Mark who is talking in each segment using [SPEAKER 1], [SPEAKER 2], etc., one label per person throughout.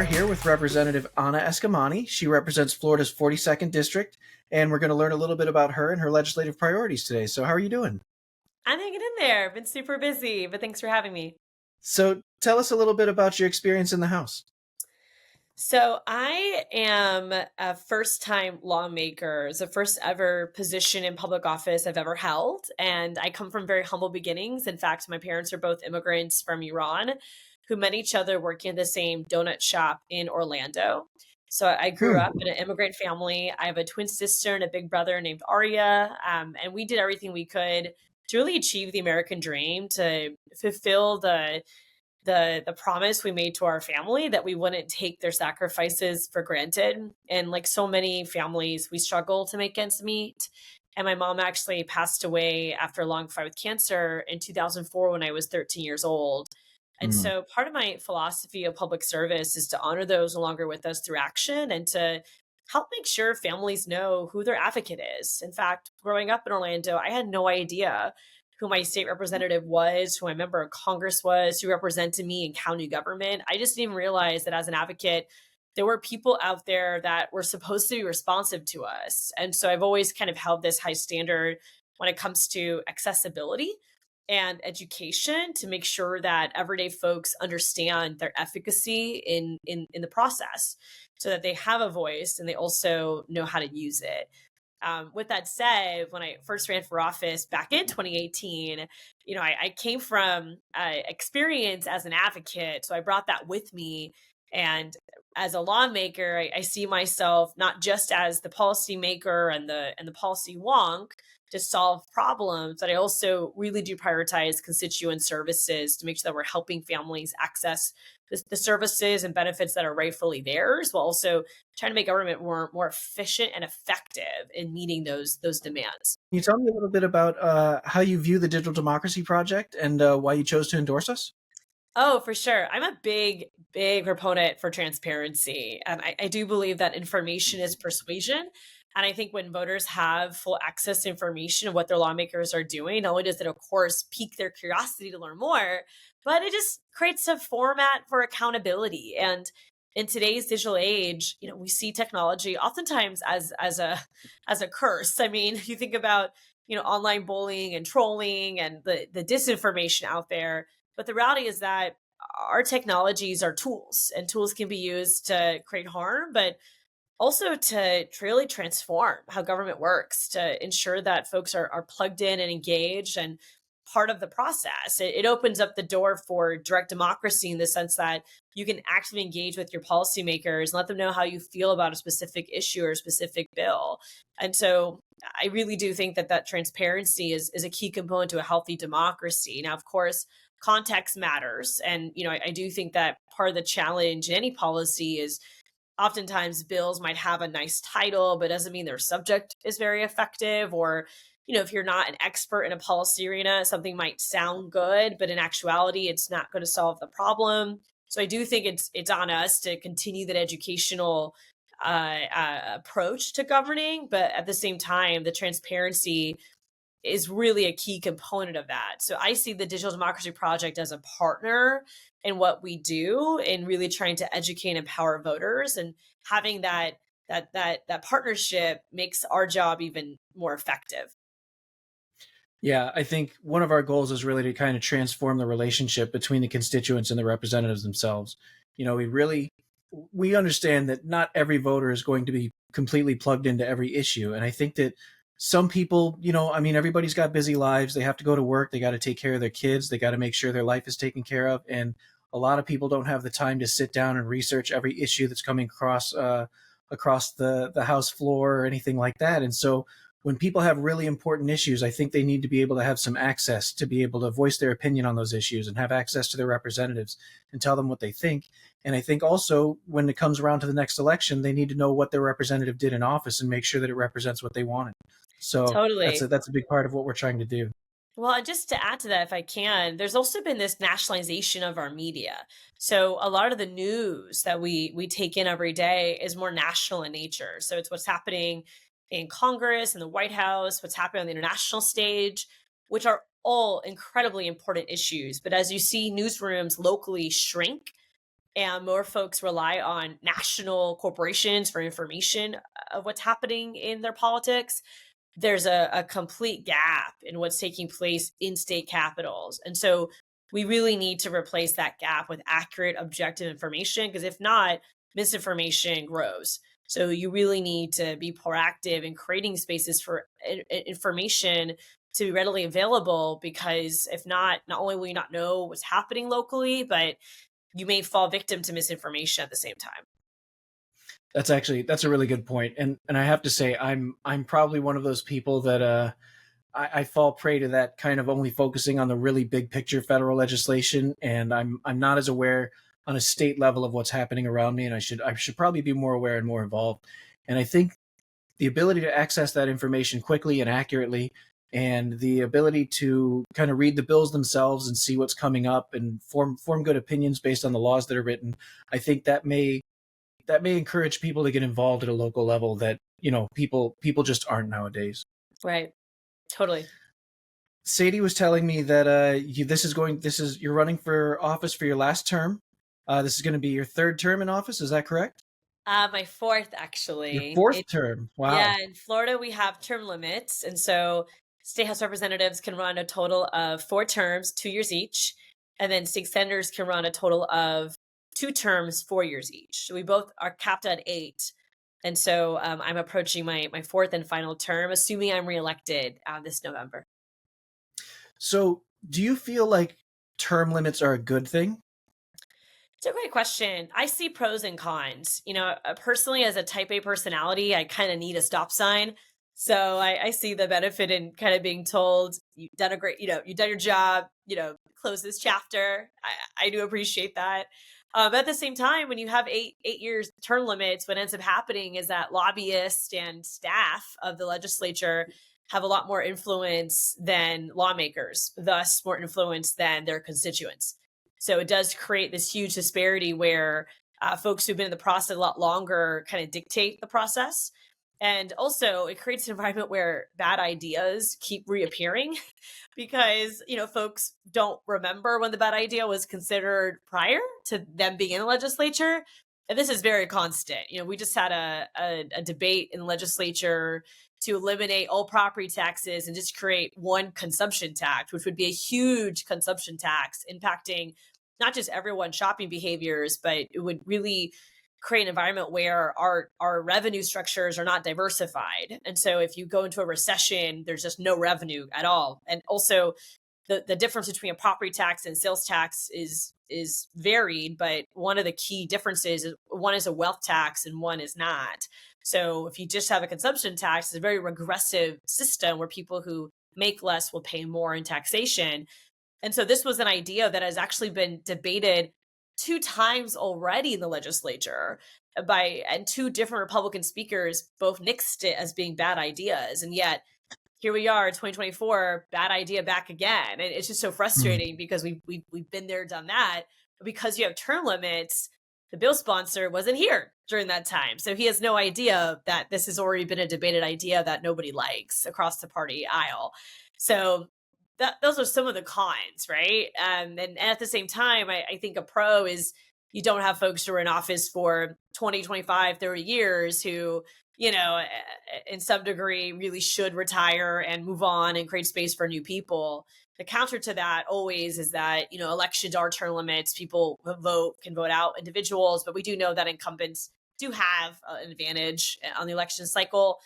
[SPEAKER 1] are here with Representative Anna Eskamani. She represents Florida's 42nd District, and we're going to learn a little bit about her and her legislative priorities today. So how are you doing?
[SPEAKER 2] I'm hanging in there. Been super busy, but thanks for having me.
[SPEAKER 1] So tell us a little bit about your experience in the House.
[SPEAKER 2] So I am a first-time lawmaker. It's the first ever position in public office I've ever held, and I come from very humble beginnings. In fact, my parents are both immigrants from Iran who met each other working at the same donut shop in Orlando. So I grew
[SPEAKER 1] Hmm.
[SPEAKER 2] up in an immigrant family. I have a twin sister and a big brother named Arya, and we did everything we could to really achieve the American dream, to fulfill the promise we made to our family that we wouldn't take their sacrifices for granted. And like so many families, we struggle to make ends meet. And my mom actually passed away after a long fight with cancer in 2004 when I was 13 years old. And
[SPEAKER 1] Hmm.
[SPEAKER 2] so part of my philosophy of public service is to honor those no longer with us through action and to help make sure families know who their advocate is. In fact, growing up in Orlando, I had no idea who my state representative was, who my member of Congress was, who represented me in county government. I just didn't realize that as an advocate, there were people out there that were supposed to be responsive to us. And so I've always kind of held this high standard when it comes to accessibility and education to make sure that everyday folks understand their efficacy in the process so that they have a voice and they also know how to use it. With that said, when I first ran for office back in 2018, I came from experience as an advocate, so I brought that with me. And as a lawmaker, I see myself not just as the policymaker and the policy wonk to solve problems, but I also really do prioritize constituent services to make sure that we're helping families access the services and benefits that are rightfully theirs, while also trying to make government more efficient and effective in meeting those demands.
[SPEAKER 1] Can you tell me a little bit about how you view the Digital Democracy Project and why you chose to endorse us?
[SPEAKER 2] Oh, for sure. I'm a big proponent for transparency. And I do believe that information is persuasion. And I think when voters have full access to information of what their lawmakers are doing, not only does it, of course, pique their curiosity to learn more, but it just creates a format for accountability. And in today's digital age, we see technology oftentimes as a curse. I mean, you think about, online bullying and trolling and the disinformation out there, but the reality is that our technologies are tools, and tools can be used to create harm, but also to really transform how government works, to ensure that folks are plugged in and engaged and part of the process. It opens up the door for direct democracy in the sense that you can actively engage with your policymakers and let them know how you feel about a specific issue or a specific bill. And so I really do think that transparency is a key component to a healthy democracy. Now, of course, context matters. And, I do think that part of the challenge in any policy is oftentimes bills might have a nice title, but doesn't mean their subject is very effective. Or, if you're not an expert in a policy arena, something might sound good, but in actuality, it's not going to solve the problem. So I do think it's on us to continue that educational approach to governing, but at the same time, the transparency is really a key component of that. So I see the Digital Democracy Project as a partner in what we do in really trying to educate and empower voters, and having that partnership makes our job even more effective.
[SPEAKER 1] Yeah, I think one of our goals is really to kind of transform the relationship between the constituents and the representatives themselves. We understand that not every voter is going to be completely plugged into every issue. And I think that some people, everybody's got busy lives. They have to go to work. They got to take care of their kids. They got to make sure their life is taken care of. And a lot of people don't have the time to sit down and research every issue that's coming across the House floor or anything like that. And so when people have really important issues, I think they need to be able to have some access to be able to voice their opinion on those issues and have access to their representatives and tell them what they think. And I think also when it comes around to the next election, they need to know what their representative did in office and make sure that it represents what they wanted. So that's
[SPEAKER 2] Totally.
[SPEAKER 1] a big part of what we're trying to do.
[SPEAKER 2] Well, and just to add to that, if I can, there's also been this nationalization of our media. So a lot of the news that we take in every day is more national in nature. So it's what's happening in Congress and the White House, what's happening on the international stage, which are all incredibly important issues. But as you see newsrooms locally shrink, and more folks rely on national corporations for information of what's happening in their politics, there's a complete gap in what's taking place in state capitals. And so we really need to replace that gap with accurate, objective information, because if not, misinformation grows. So you really need to be proactive in creating spaces for information to be readily available, because if not, not only will you not know what's happening locally, but you may fall victim to misinformation at the same time.
[SPEAKER 1] That's a really good point. And I have to say, I'm probably one of those people that I fall prey to that kind of only focusing on the really big picture federal legislation, and I'm not as aware on a state level of what's happening around me, and I should probably be more aware and more involved. And I think the ability to access that information quickly and accurately, and the ability to kind of read the bills themselves and see what's coming up and form good opinions based on the laws that are written, I think that may encourage people to get involved at a local level that people just aren't nowadays.
[SPEAKER 2] Right. Totally.
[SPEAKER 1] Sadie was telling me that you're running for office for your last term. This is going to be your third term in office. Is that correct?
[SPEAKER 2] My fourth,
[SPEAKER 1] Your
[SPEAKER 2] actually.
[SPEAKER 1] fourth term.
[SPEAKER 2] Yeah,
[SPEAKER 1] Wow.
[SPEAKER 2] in Florida, we have term limits. And so state house representatives can run a total of 4 terms, 2 years each. And then state senators can run a total of 2 terms, 4 years each. So we both are capped at 8. And so I'm approaching my fourth and final term, assuming I'm reelected this November.
[SPEAKER 1] So, do you feel like term limits are a good thing?
[SPEAKER 2] It's a great question. I see pros and cons. Personally, as a type A personality, I kind of need a stop sign. So I see the benefit in kind of being told, you've done a great, you've done your job, close this chapter. I do appreciate that. But at the same time, when you have 8 years term limits, what ends up happening is that lobbyists and staff of the legislature have a lot more influence than lawmakers, thus more influence than their constituents. So it does create this huge disparity where folks who've been in the process a lot longer kind of dictate the process. And also, it creates an environment where bad ideas keep reappearing because, folks don't remember when the bad idea was considered prior to them being in the legislature. And this is very constant. We just had a debate in the legislature to eliminate all property taxes and just create one consumption tax, which would be a huge consumption tax impacting not just everyone's shopping behaviors, but it would really create an environment where our revenue structures are not diversified. And so if you go into a recession, there's just no revenue at all. And also the difference between a property tax and sales tax is varied, but one of the key differences is one is a wealth tax and one is not. So if you just have a consumption tax, it's a very regressive system where people who make less will pay more in taxation. And so this was an idea that has actually been debated 2 times already in the legislature and 2 different Republican speakers both nixed it as being bad ideas. And yet here we are, 2024, bad idea back again. And it's just so frustrating because we've been there, done that. But because you have term limits, the bill sponsor wasn't here during that time. So he has no idea that this has already been a debated idea that nobody likes across the party aisle. So those are some of the cons, right? And at the same time, I think a pro is you don't have folks who are in office for 20, 25, 30 years who, in some degree really should retire and move on and create space for new people. The counter to that always is that, elections are term limits. People can vote out individuals, but we do know that incumbents do have an advantage on the election cycle.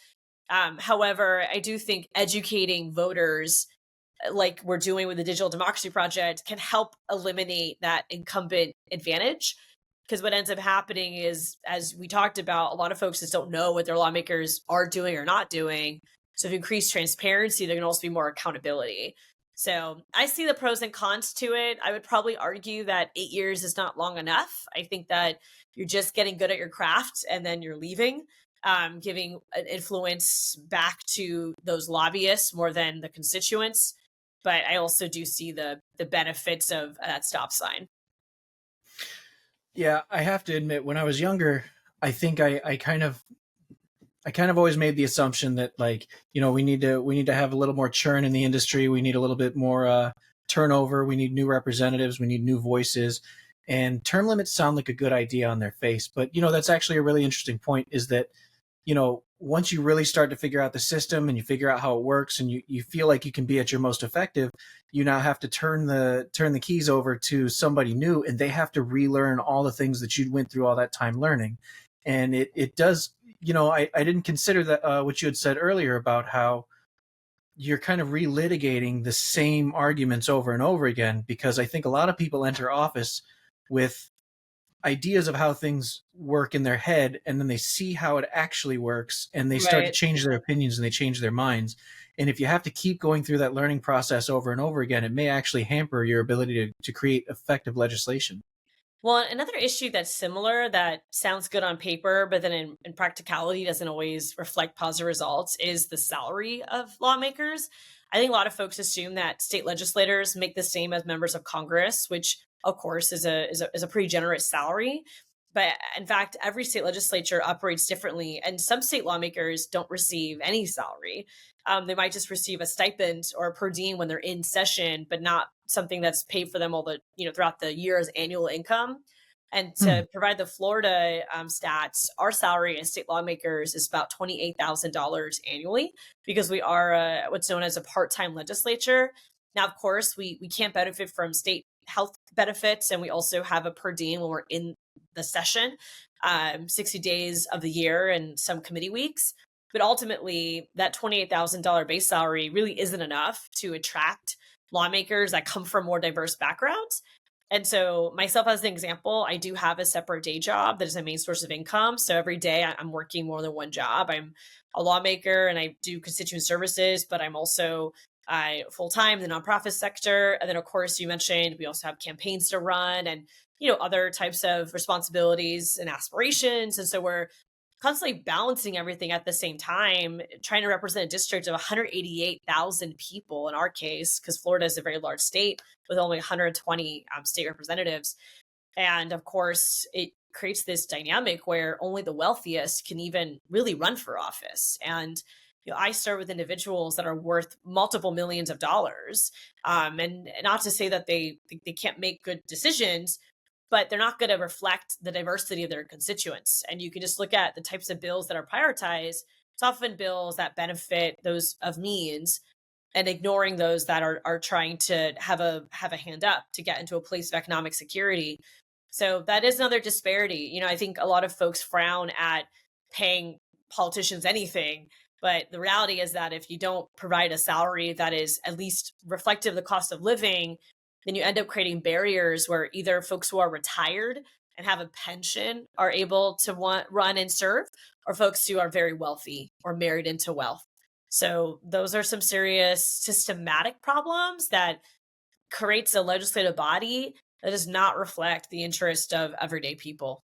[SPEAKER 2] However, I do think educating voters like we're doing with the Digital Democracy Project can help eliminate that incumbent advantage. Because what ends up happening is, as we talked about, a lot of folks just don't know what their lawmakers are doing or not doing. So if you increase transparency, there can also be more accountability. So I see the pros and cons to it. I would probably argue that 8 years is not long enough. I think that you're just getting good at your craft and then you're leaving, giving an influence back to those lobbyists more than the constituents. But I also do see the benefits of that stop sign.
[SPEAKER 1] Yeah, I have to admit, when I was younger, I think I kind of always made the assumption that, like, we need to have a little more churn in the industry. We need a little bit more turnover. We need new representatives. We need new voices. And term limits sound like a good idea on their face, but that's actually a really interesting point, is that once you really start to figure out the system and you figure out how it works and you feel like you can be at your most effective, you now have to turn the keys over to somebody new, and they have to relearn all the things that you went through all that time learning. And it does, I didn't consider that what you had said earlier about how you're kind of relitigating the same arguments over and over again, because I think a lot of people enter office with ideas of how things work in their head, and then they see how it actually works and they start to
[SPEAKER 2] Right.
[SPEAKER 1] change their opinions and they change their minds. And if you have to keep going through that learning process over and over again, it may actually hamper your ability to create effective legislation.
[SPEAKER 2] Well, another issue that's similar that sounds good on paper, but then in practicality doesn't always reflect positive results is the salary of lawmakers. I think a lot of folks assume that state legislators make the same as members of Congress, which of course is a pretty generous salary. But in fact, every state legislature operates differently, and some state lawmakers don't receive any salary. They might just receive a stipend or a per diem when they're in session, but not something that's paid for them all the throughout the year's annual income. And
[SPEAKER 1] Hmm.
[SPEAKER 2] to provide the Florida stats, our salary as state lawmakers is about $28,000 annually, because we are what's known as a part-time legislature. Now, of course, we can't benefit from state health benefits, and we also have a per diem when we're in the session, 60 days of the year and some committee weeks. But ultimately, that $28,000 base salary really isn't enough to attract lawmakers that come from more diverse backgrounds. And so, myself as an example, I do have a separate day job that is my main source of income. So every day I'm working more than one job. I'm a lawmaker and I do constituent services, but I'm also full time in the nonprofit sector. And then, of course, you mentioned we also have campaigns to run and other types of responsibilities and aspirations. And so we're constantly balancing everything at the same time, trying to represent a district of 188,000 people in our case, because Florida is a very large state with only 120 state representatives. And of course, it creates this dynamic where only the wealthiest can even really run for office. And I serve with individuals that are worth multiple millions of dollars, and not to say that they can't make good decisions, but they're not going to reflect the diversity of their constituents. And you can just look at the types of bills that are prioritized. It's often bills that benefit those of means, and ignoring those that are trying to have a hand up to get into a place of economic security. So that is another disparity. I think a lot of folks frown at paying politicians anything, but the reality is that if you don't provide a salary that is at least reflective of the cost of living, then you end up creating barriers where either folks who are retired and have a pension are able to run and serve, or folks who are very wealthy or married into wealth. So those are some serious systematic problems that creates a legislative body that does not reflect the interest of everyday people.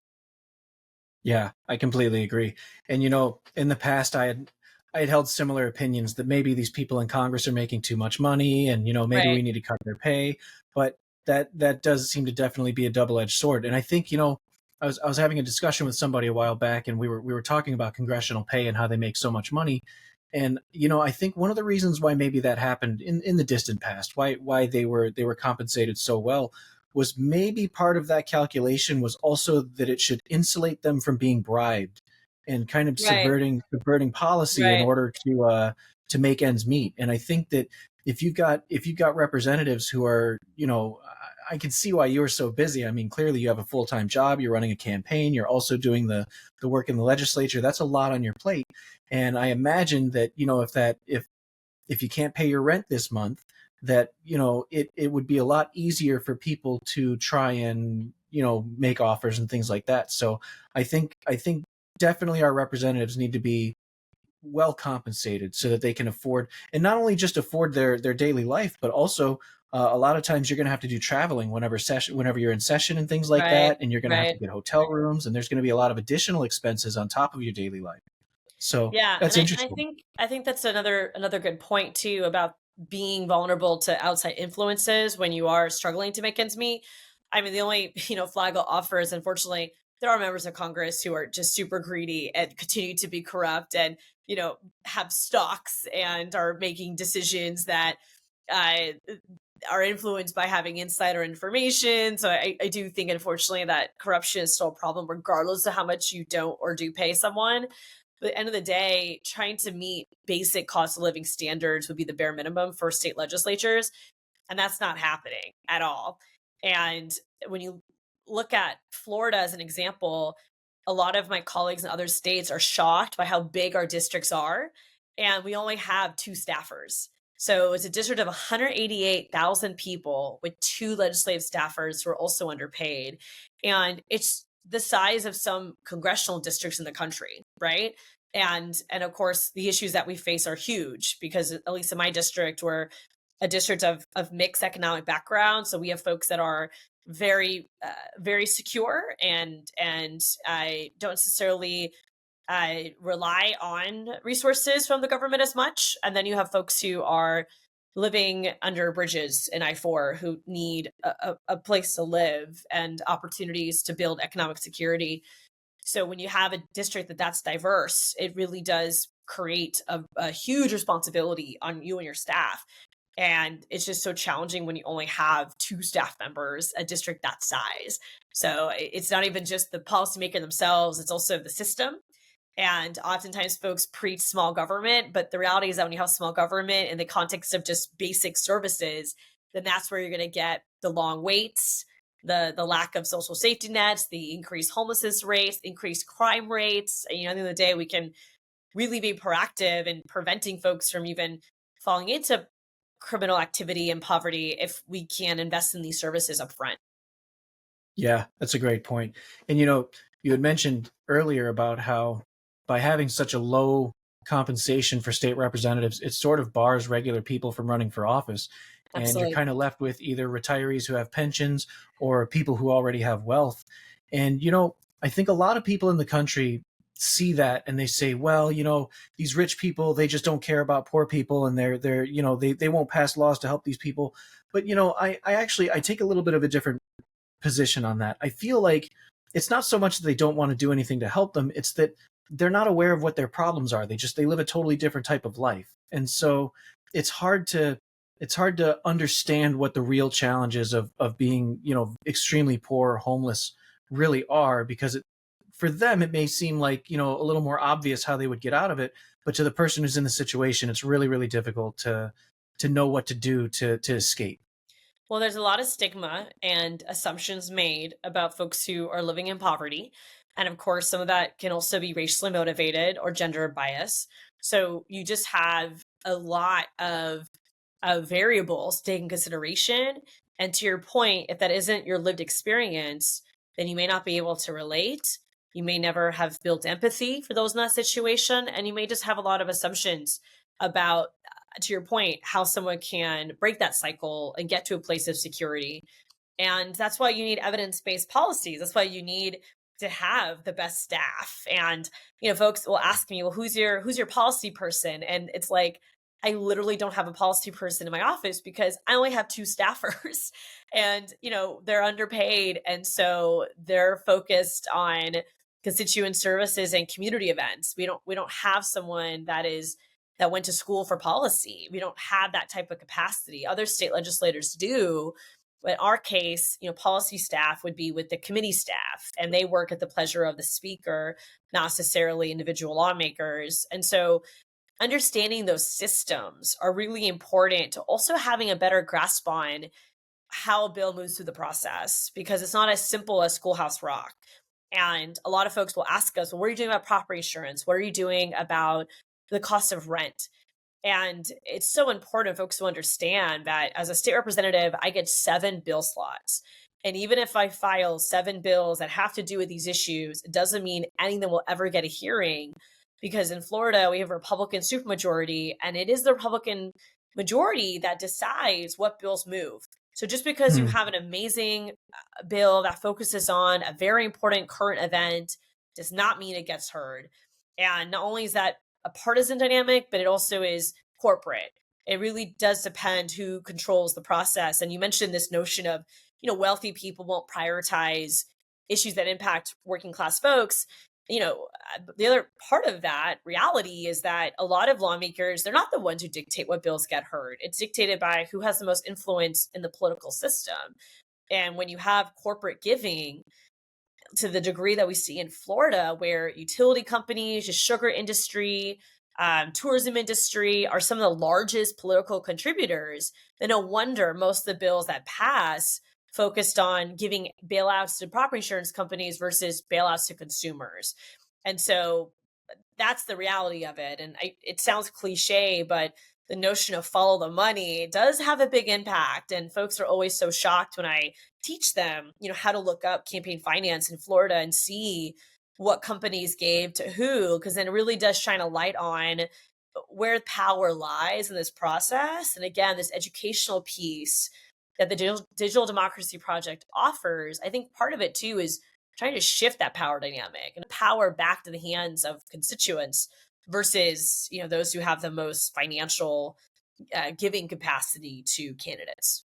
[SPEAKER 1] Yeah, I completely agree. And in the past, I had held similar opinions that maybe these people in Congress are making too much money, and maybe
[SPEAKER 2] Right.
[SPEAKER 1] we need to cut their pay. But that does seem to definitely be a double-edged sword. And I think I was having a discussion with somebody a while back, and we were talking about congressional pay and how they make so much money. And I think one of the reasons why maybe that happened in the distant past, why they were compensated so well, was maybe part of that calculation was also that it should insulate them from being bribed and kind of
[SPEAKER 2] Right.
[SPEAKER 1] subverting policy in
[SPEAKER 2] Right.
[SPEAKER 1] order to make ends meet. And I think that if you've got representatives who are, I can see why you're so busy. I mean, clearly you have a full-time job, you're running a campaign, you're also doing the work in the legislature. That's a lot on your plate. And I imagine that, if you can't pay your rent this month, that it would be a lot easier for people to try and make offers and things like that. So I think definitely our representatives need to be well compensated so that they can afford, and not only just afford their daily life, but also a lot of times you're going to have to do traveling whenever you're in session and things like
[SPEAKER 2] Right.
[SPEAKER 1] that, and you're going to have to
[SPEAKER 2] Right.
[SPEAKER 1] get hotel rooms, and there's going to be a lot of additional expenses on top of your daily life. So
[SPEAKER 2] Yeah,
[SPEAKER 1] that's
[SPEAKER 2] and I
[SPEAKER 1] interesting.
[SPEAKER 2] think I think that's another good point too about being vulnerable to outside influences when you are struggling to make ends meet. I mean, the only flag I'll offer is, unfortunately, there are members of Congress who are just super greedy and continue to be corrupt and have stocks and are making decisions that uh, are influenced by having insider information. So I do think, unfortunately, that corruption is still a problem, regardless of how much you don't or do pay someone. But at the end of the day, trying to meet basic cost of living standards would be the bare minimum for state legislatures. And that's not happening at all. And when you look at Florida as an example, a lot of my colleagues in other states are shocked by how big our districts are. And we only have two staffers. So it's a district of 188,000 people with two legislative staffers who are also underpaid. And it's the size of some congressional districts in the country, right? And of course, the issues that we face are huge because, at least in my district, we're a district of mixed economic background. So we have folks that are very secure, and I don't necessarily rely on resources from the government as much. And then you have folks who are living under bridges in I-4 who need a place to live and opportunities to build economic security. So when you have a district that's diverse, it really does create a huge responsibility on you and your staff. And it's just so challenging when you only have two staff members, a district that size. So it's not even just the policymaker themselves, it's also the system. And oftentimes folks preach small government, but the reality is that when you have small government in the context of just basic services, then that's where you're going to get the long waits, the lack of social safety nets, the increased homelessness rates, increased crime rates. And, at the end of the day, we can really be proactive in preventing folks from even falling into criminal activity and poverty if we can invest in these services up front.
[SPEAKER 1] Yeah, that's a great point. And you had mentioned earlier about how by having such a low compensation for state representatives, it sort of bars regular people from running for office. And you're
[SPEAKER 2] Absolutely.
[SPEAKER 1] kind of left with either retirees who have pensions or people who already have wealth. And, I think a lot of people in the country see that and they say, well, these rich people, they just don't care about poor people, and they won't pass laws to help these people. But, I take a little bit of a different position on that. I feel like it's not so much that they don't want to do anything to help them, it's that they're not aware of what their problems are. They live a totally different type of life. And so it's hard to understand what the real challenges of being, extremely poor or homeless really are, because for them it may seem like, a little more obvious how they would get out of it, but to the person who's in the situation, it's really, really difficult to know what to do to escape.
[SPEAKER 2] Well, there's a lot of stigma and assumptions made about folks who are living in poverty. And of course, some of that can also be racially motivated or gender bias. So you just have a lot of variables to take in consideration. And to your point, if that isn't your lived experience, then you may not be able to relate. You may never have built empathy for those in that situation. And you may just have a lot of assumptions about, to your point, how someone can break that cycle and get to a place of security. And that's why you need evidence-based policies. That's why you need to have the best staff. And, folks will ask me, well, who's your policy person? And it's like, I literally don't have a policy person in my office because I only have two staffers and, they're underpaid. And so they're focused on constituent services and community events. We don't have someone that went to school for policy. We don't have that type of capacity. Other state legislators do. But in our case, policy staff would be with the committee staff, and they work at the pleasure of the speaker, not necessarily individual lawmakers. And so understanding those systems are really important to also having a better grasp on how a bill moves through the process, because it's not as simple as Schoolhouse Rock. And a lot of folks will ask us, well, what are you doing about property insurance? What are you doing about the cost of rent? And it's so important folks to understand that as a state representative, I get 7 bill slots. And even if I file 7 bills that have to do with these issues, it doesn't mean any of them will ever get a hearing, because in Florida, we have a Republican supermajority, and it is the Republican majority that decides what bills move. So just because you
[SPEAKER 1] Hmm.
[SPEAKER 2] have an amazing bill that focuses on a very important current event does not mean it gets heard. And not only is that a partisan dynamic, but it also is corporate. It really does depend who controls the process. And you mentioned this notion of, wealthy people won't prioritize issues that impact working class folks. the other part of that reality is that a lot of lawmakers, they're not the ones who dictate what bills get heard. It's dictated by who has the most influence in the political system. And when you have corporate giving to the degree that we see in Florida, where utility companies, the sugar industry, tourism industry are some of the largest political contributors, then no wonder most of the bills that pass focused on giving bailouts to property insurance companies versus bailouts to consumers. And so that's the reality of it. And it sounds cliche, but the notion of follow the money does have a big impact. And folks are always so shocked when I teach them, how to look up campaign finance in Florida and see what companies gave to who, because then it really does shine a light on where power lies in this process. And again, this educational piece that the Digital Democracy Project offers, I think part of it too is trying to shift that power dynamic and power back to the hands of constituents versus those who have the most financial giving capacity to candidates.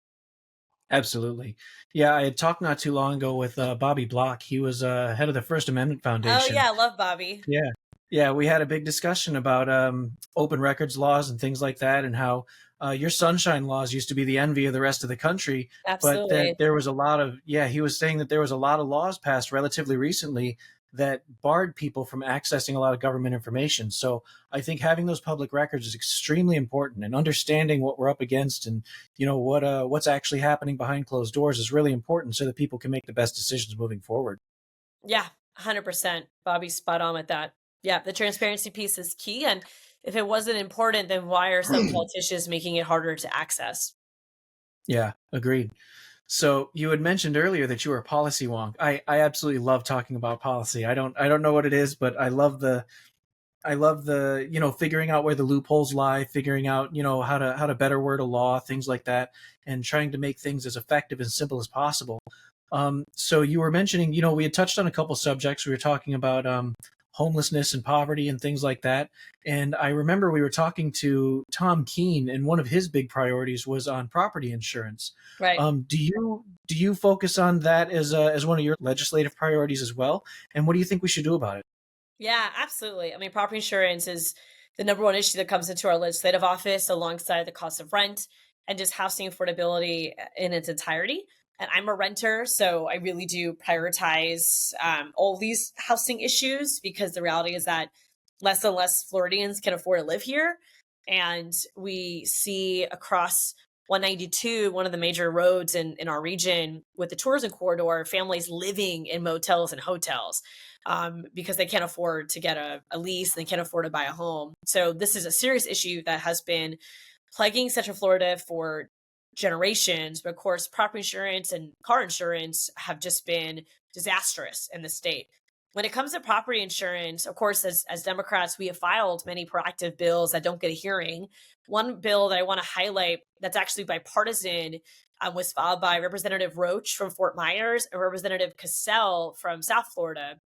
[SPEAKER 1] Absolutely. Yeah, I had talked not too long ago with Bobby Block. He was head of the First Amendment
[SPEAKER 2] Oh
[SPEAKER 1] Foundation.
[SPEAKER 2] yeah, I love Bobby.
[SPEAKER 1] Yeah. Yeah, we had a big discussion about open records laws and things like that, and how your sunshine laws used to be the envy of the rest of the country, but that
[SPEAKER 2] Absolutely.
[SPEAKER 1] there was a lot of, yeah, he was saying that there was a lot of laws passed relatively recently that barred people from accessing a lot of government information. So I think having those public records is extremely important, and understanding what we're up against, and what's actually happening behind closed doors is really important so that people can make the best decisions moving forward.
[SPEAKER 2] Yeah, 100%. Bobby's spot on with that. Yeah, the transparency piece is key. And if it wasn't important, then why are some politicians making it harder to access?
[SPEAKER 1] Yeah, agreed. So you had mentioned earlier that you were a policy wonk. I absolutely love talking about policy. I don't know what it is, but I love the figuring out where the loopholes lie, figuring out how to better word a law, things like that, and trying to make things as effective and simple as possible. So you were mentioning, we had touched on a couple subjects. We were talking about homelessness and poverty and things like that. And I remember we were talking to Tom Keene, and one of his big priorities was on property insurance.
[SPEAKER 2] Right.
[SPEAKER 1] Do you focus on that as one of your legislative priorities as well? And what do you think we should do about it?
[SPEAKER 2] Yeah, absolutely. I mean, property insurance is the number one issue that comes into our legislative office alongside the cost of rent and just housing affordability in its entirety. And I'm a renter, so I really do prioritize all these housing issues because the reality is that less and less Floridians can afford to live here. And we see across 192, one of the major roads in our region with the tourism corridor, families living in motels and hotels because they can't afford to get a lease, and they can't afford to buy a home. So this is a serious issue that has been plaguing Central Florida for generations. But of course, property insurance and car insurance have just been disastrous in the state. When it comes to property insurance, of course, as Democrats, we have filed many proactive bills that don't get a hearing. One bill that I want to highlight that's actually bipartisan was filed by Representative Roach from Fort Myers and Representative Cassell from South Florida.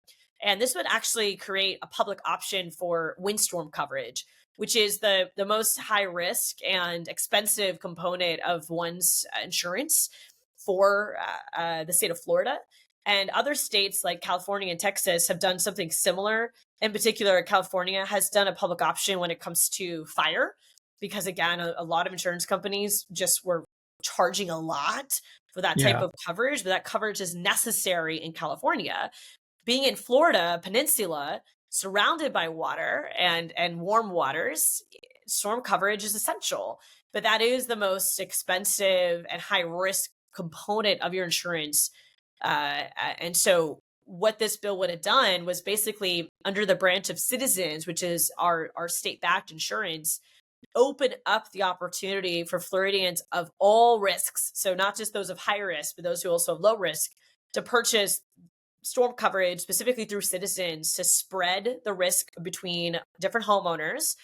[SPEAKER 2] And this would actually create a public option for windstorm coverage, which is the most high risk and expensive component of one's insurance for the state of Florida. And other states like California and Texas have done something similar. In particular, California has done a public option when it comes to fire, because again, a lot of insurance companies just were charging a lot for that type
[SPEAKER 1] Yeah.
[SPEAKER 2] of coverage, but that coverage is necessary in California. Being in Florida peninsula, surrounded by water and warm waters, storm coverage is essential. But that is the most expensive and high risk component of your insurance. And so what this bill would have done was basically under the branch of Citizens, which is our state backed insurance, open up the opportunity for Floridians of all risks. So not just those of high risk, but those who also have low risk to purchase storm coverage specifically through Citizens to spread the risk between different homeowners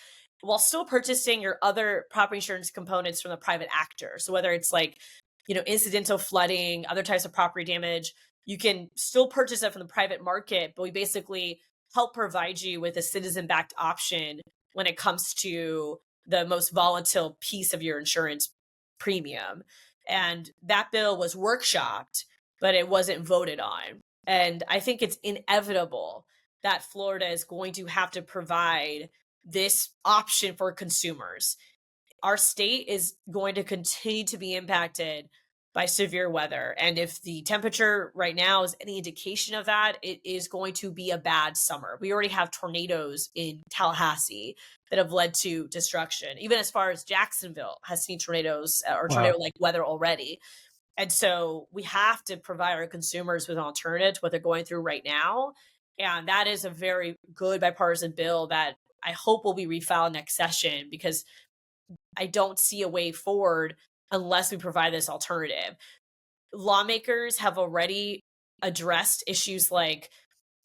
[SPEAKER 2] while still purchasing your other property insurance components from the private actor. So whether it's like, incidental flooding, other types of property damage, you can still purchase that from the private market, but we basically help provide you with a citizen backed option when it comes to the most volatile piece of your insurance premium. And that bill was workshopped, but it wasn't voted on. And I think it's inevitable that Florida is going to have to provide this option for consumers. Our state is going to continue to be impacted by severe weather. And if the temperature right now is any indication of that, it is going to be a bad summer. We already have tornadoes in Tallahassee that have led to destruction. Even as far as Jacksonville has seen tornadoes or tornado
[SPEAKER 1] Wow.
[SPEAKER 2] like weather already. And so we have to provide our consumers with an alternative to what they're going through right now. And that is a very good bipartisan bill that I hope will be refiled next session, because I don't see a way forward unless we provide this alternative. Lawmakers have already addressed issues like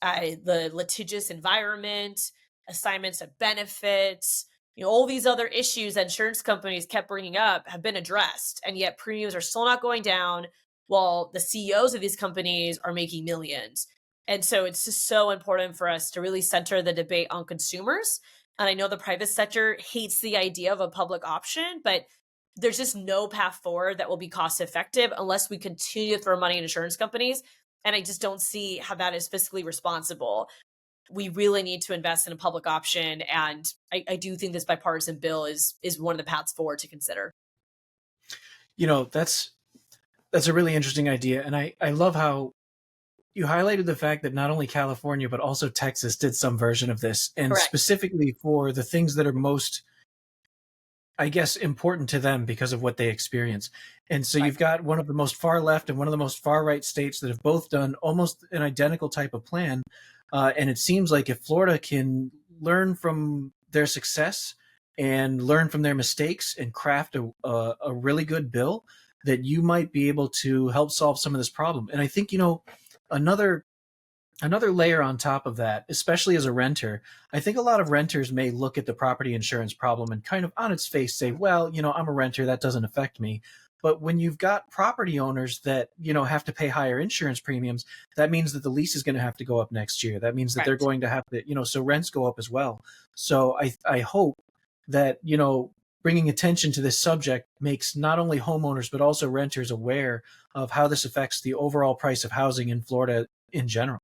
[SPEAKER 2] the litigious environment, assignments of benefits, all these other issues that insurance companies kept bringing up have been addressed, and yet premiums are still not going down while the CEOs of these companies are making millions. And so it's just so important for us to really center the debate on consumers. And I know the private sector hates the idea of a public option, but there's just no path forward that will be cost effective unless we continue to throw money in insurance companies. And I just don't see how that is fiscally responsible. We really need to invest in a public option. And I do think this bipartisan bill is one of the paths forward to consider.
[SPEAKER 1] You know, that's a really interesting idea. And I love how you highlighted the fact that not only California, but also Texas did some version of this. And
[SPEAKER 2] Correct.
[SPEAKER 1] specifically for the things that are most, I guess, important to them because of what they experience. And so
[SPEAKER 2] Right.
[SPEAKER 1] you've got one of the most far left and one of the most far right states that have both done almost an identical type of plan. And it seems like if Florida can learn from their success and learn from their mistakes and craft a really good bill, that you might be able to help solve some of this problem. And I think, another another layer on top of that, especially as a renter, I think a lot of renters may look at the property insurance problem and kind of on its face say, well, I'm a renter, that doesn't affect me. But when you've got property owners that, have to pay higher insurance premiums, that means that the lease is going to have to go up next year. That means that they're
[SPEAKER 2] Correct.
[SPEAKER 1] going to have to, so rents go up as well. So I hope that, bringing attention to this subject makes not only homeowners, but also renters aware of how this affects the overall price of housing in Florida in general.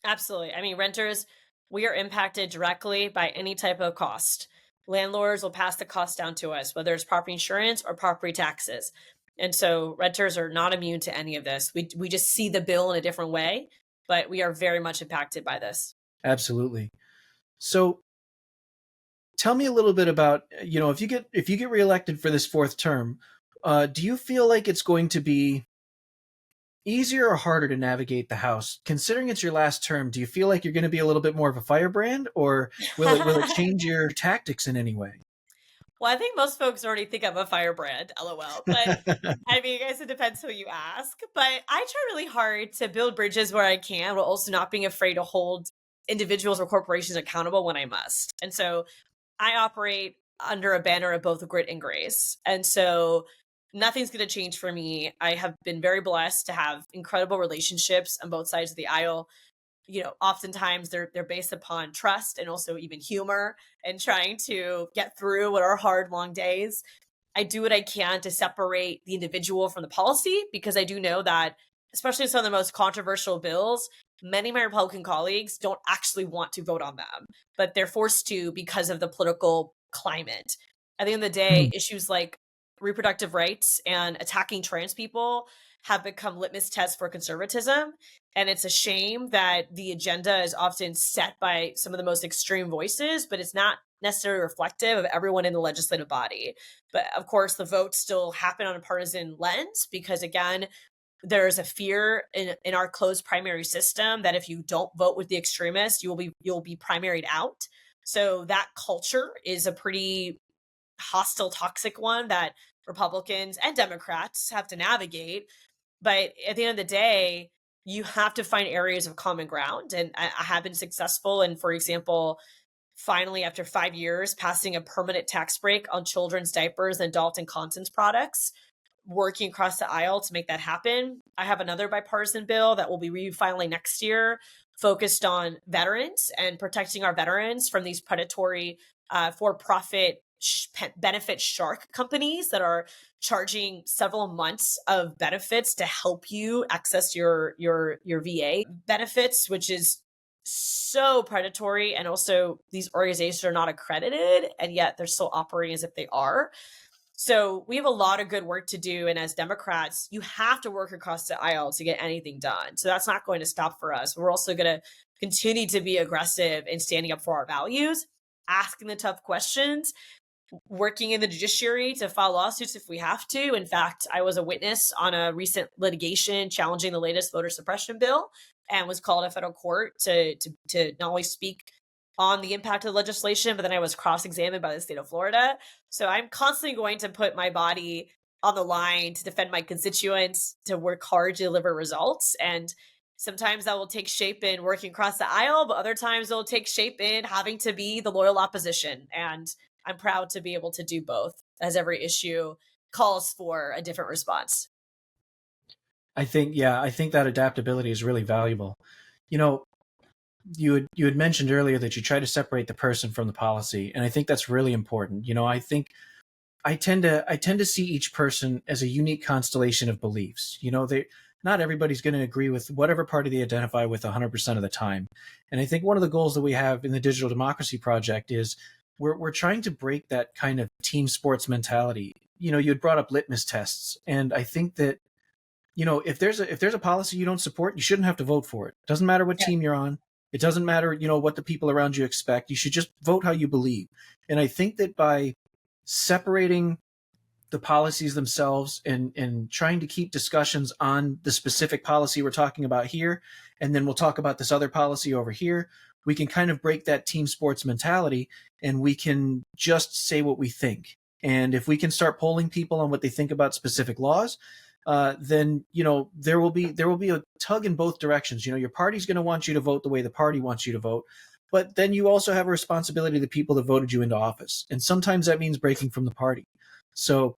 [SPEAKER 2] Absolutely. I mean, renters, we are impacted directly by any type of cost. Landlords will pass the cost down to us, whether it's property insurance or property taxes. And so renters are not immune to any of this. We just see the bill in a different way, but we are very much impacted by this.
[SPEAKER 1] Absolutely. So tell me a little bit about, if you get reelected for this fourth term, do you feel like it's going to be easier or harder to navigate the House? Considering it's your last term, do you feel like you're going to be a little bit more of a firebrand, or will it change your tactics in any way?
[SPEAKER 2] Well, I think most folks already think I'm a firebrand, LOL. But I mean, I guess it depends who you ask. But I try really hard to build bridges where I can, while also not being afraid to hold individuals or corporations accountable when I must. And so I operate under a banner of both grit and grace. And so nothing's going to change for me. I have been very blessed to have incredible relationships on both sides of the aisle. Oftentimes they're based upon trust and also even humor and trying to get through what are hard, long days. I do what I can to separate the individual from the policy, because I do know that, especially some of the most controversial bills, many of my Republican colleagues don't actually want to vote on them, but they're forced to because of the political climate. At the end of the day,
[SPEAKER 1] Mm,
[SPEAKER 2] issues like reproductive rights and attacking trans people have become litmus tests for conservatism. And it's a shame that the agenda is often set by some of the most extreme voices, but it's not necessarily reflective of everyone in the legislative body. But of course, the votes still happen on a partisan lens because, again, there's a fear in our closed primary system that if you don't vote with the extremists, you'll be primaried out. So that culture is a pretty hostile, toxic one that Republicans and Democrats have to navigate. But at the end of the day, you have to find areas of common ground. And I have been successful in, for example, finally, after 5 years, passing a permanent tax break on children's diapers and adult incontinence products, working across the aisle to make that happen. I have another bipartisan bill that will be refiling next year, focused on veterans and protecting our veterans from these predatory for-profit benefit shark companies that are charging several months of benefits to help you access your VA benefits, which is so predatory, and also these organizations are not accredited, and yet they're still operating as if they are. So we have a lot of good work to do. And as Democrats, you have to work across the aisle to get anything done. So that's not going to stop for us. We're also going to continue to be aggressive in standing up for our values, asking the tough questions, working in the judiciary to file lawsuits if we have to. In fact, I was a witness on a recent litigation challenging the latest voter suppression bill and was called to federal court to not only speak on the impact of the legislation, but then I was cross-examined by the state of Florida. So I'm constantly going to put my body on the line to defend my constituents, to work hard to deliver results. And sometimes that will take shape in working across the aisle, but other times it will take shape in having to be the loyal opposition. And I'm proud to be able to do both, as every issue calls for a different response.
[SPEAKER 1] I think that adaptability is really valuable. You know, you had mentioned earlier that you try to separate the person from the policy, and I think that's really important. I think I tend to see each person as a unique constellation of beliefs. They not everybody's going to agree with whatever party they identify with 100% of the time. And I think one of the goals that we have in the Digital Democracy Project is we're trying to break that kind of team sports mentality. You had brought up litmus tests, and I think that if there's a policy you don't support, you shouldn't have to vote for it. Doesn't matter what team you're on. It doesn't matter, what the people around you expect. You should just vote how you believe. And I think that by separating the policies themselves and trying to keep discussions on the specific policy we're talking about here, and then we'll talk about this other policy over here, we can kind of break that team sports mentality, and we can just say what we think. And if we can start polling people on what they think about specific laws, then there will be a tug in both directions. Your party's going to want you to vote the way the party wants you to vote, but then you also have a responsibility to the people that voted you into office, and sometimes that means breaking from the party. So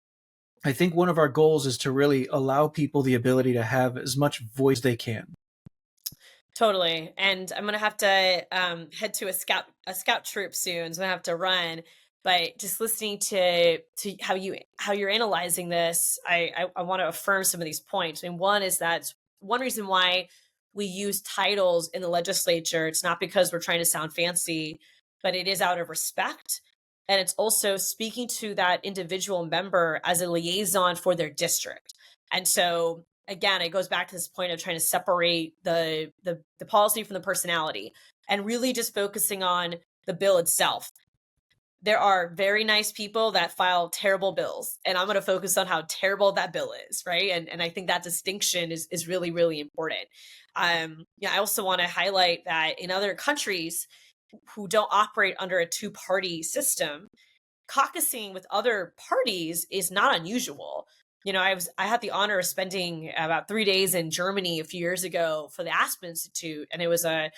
[SPEAKER 1] I think one of our goals is to really allow people the ability to have as much voice they can.
[SPEAKER 2] Totally. And I'm gonna have to head to a scout troop soon, so I have to run. But just listening to how you're analyzing this, I want to affirm some of these points. And one is that one reason why we use titles in the legislature. It's not because we're trying to sound fancy, but it is out of respect. And it's also speaking to that individual member as a liaison for their district. And so again, it goes back to this point of trying to separate the policy from the personality and really just focusing on the bill itself. There are very nice people that file terrible bills, and I'm going to focus on how terrible that bill is, right? And I think that distinction is really, really important. I also want to highlight that in other countries who don't operate under a two-party system, caucusing with other parties is not unusual. I had the honor of spending about 3 days in Germany a few years ago for the Aspen Institute, and it was a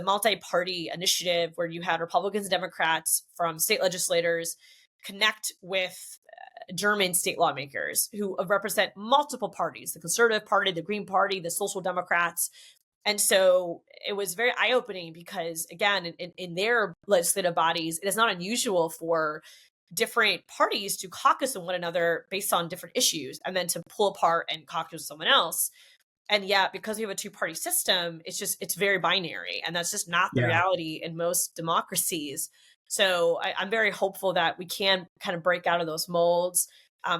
[SPEAKER 2] multi-party initiative where you had Republicans and Democrats from state legislators connect with German state lawmakers who represent multiple parties: the Conservative Party, the Green Party, the Social Democrats. And so it was very eye-opening because, again, in their legislative bodies, it is not unusual for different parties to caucus with one another based on different issues and then to pull apart and caucus with someone else. And yet, because we have a two-party system, it's very binary, and that's just not the
[SPEAKER 1] Yeah.
[SPEAKER 2] reality in most democracies. So I'm very hopeful that we can kind of break out of those molds.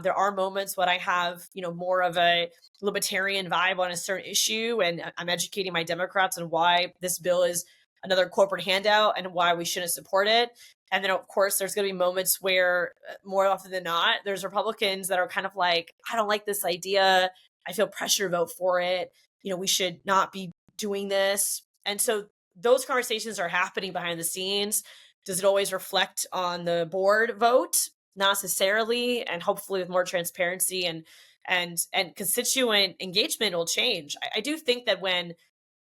[SPEAKER 2] There are moments when I have, more of a libertarian vibe on a certain issue, and I'm educating my Democrats on why this bill is another corporate handout and why we shouldn't support it. And then, of course, there's going to be moments where, more often than not, there's Republicans that are kind of like, I don't like this idea. I feel pressure to vote for it. We should not be doing this. And so those conversations are happening behind the scenes. Does it always reflect on the board vote? Not necessarily. And hopefully with more transparency and constituent engagement will change. I do think that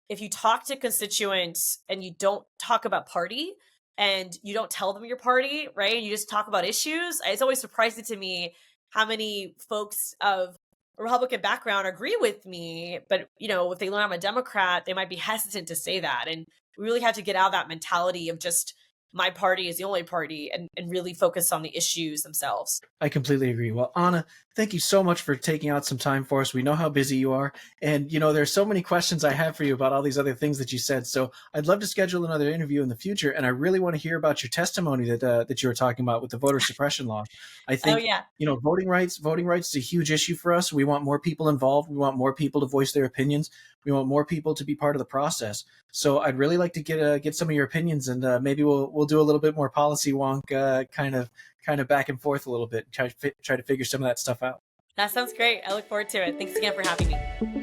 [SPEAKER 2] if you talk to constituents and you don't talk about party and you don't tell them your party, right? And you just talk about issues, it's always surprising to me how many folks of Republican background agree with me, but if they learn I'm a Democrat, they might be hesitant to say that. And we really have to get out of that mentality of just my party is the only party, and really focus on the issues themselves.
[SPEAKER 1] I completely agree. Well, Anna, thank you so much for taking out some time for us. We know how busy you are. And, there's so many questions I have for you about all these other things that you said. So I'd love to schedule another interview in the future. And I really want to hear about your testimony that you were talking about with the voter suppression law. I
[SPEAKER 2] Oh
[SPEAKER 1] think,
[SPEAKER 2] yeah.
[SPEAKER 1] voting rights is a huge issue for us. We want more people involved. We want more people to voice their opinions. We want more people to be part of the process. So I'd really like to get some of your opinions, and maybe we'll do a little bit more policy wonk kind of back and forth a little bit, try to figure some of that stuff out.
[SPEAKER 2] That sounds great. I look forward to it. Thanks again for having me.